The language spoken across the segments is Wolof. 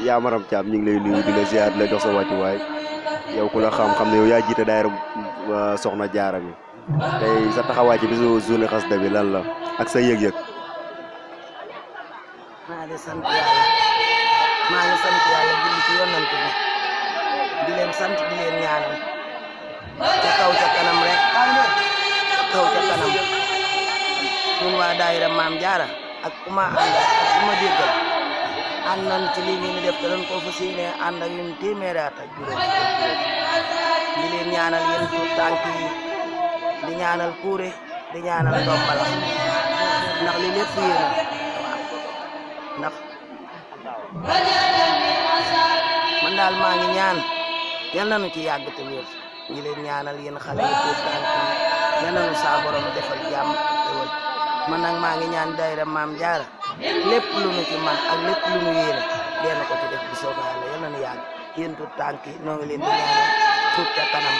yaa Maram Thiam ñu ngi lay nuyu di la ziar di la jox sa wàccuwaay yow ku la xam-xam ne yow yaa jiite daayira Soxna Jaara mi tey sa taxawaay ci bisu journée xasida bi lan la ak sa yëg-yëg. maa ngi sant yàlla julli ci yonant bi di leen sant di leen ñaanal ca kaw ca kanam rek ca kaw ca kanam ñun waa daayira Maam Jaara ak ku ma àndal ak ku ma déggal ànd nañ ci lii ñu def te doon ko fas yéene ànd ak ñun téeméeri at ak juróom di leen ñaanal yéen tuut tànk yi di ñaanal kuure di ñaanal ndombala ndax li lépp yéen ndax man daal maa ngi ñaan yal nañu ci yàgg te wér ñi leen ñaanal yéen xale yi tuut tànk yi yal nañu saa borom defal jàmm ak xéwal man nag maa ngi ñaan daayira Maam Jaara lépp lu nu ci man ak lépp lu nu yéene dee ko ci def bu soobee Yàlla yal nañu yàgg yéen tuut tànk yi noo ngi leen di ñaanal tuut ca kanam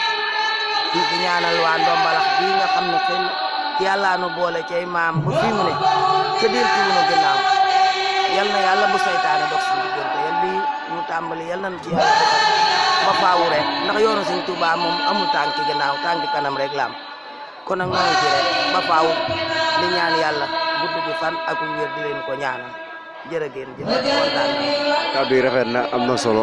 di ñaanal waa Ndombalax bii nga xam ne xëy yàllaa nu boole cay maam bu fi mu ne ca biir tuuti na gannaaw yal na yàlla bu saytaane dox suñu diggante yal bi ñu tàmbali yal nañu ci yàlla ba faawu rek ndax yoonu Sëñ Tuubaa moom amul tànki gannaaw tànki kanam rek la am kon nag maa ngi ci rek ba faawu di ñaan yàlla gudd gi fan ak wér di leen ko ñaanal jërë ngeen jëf kontaan na. kàddu yi rafet na am na solo.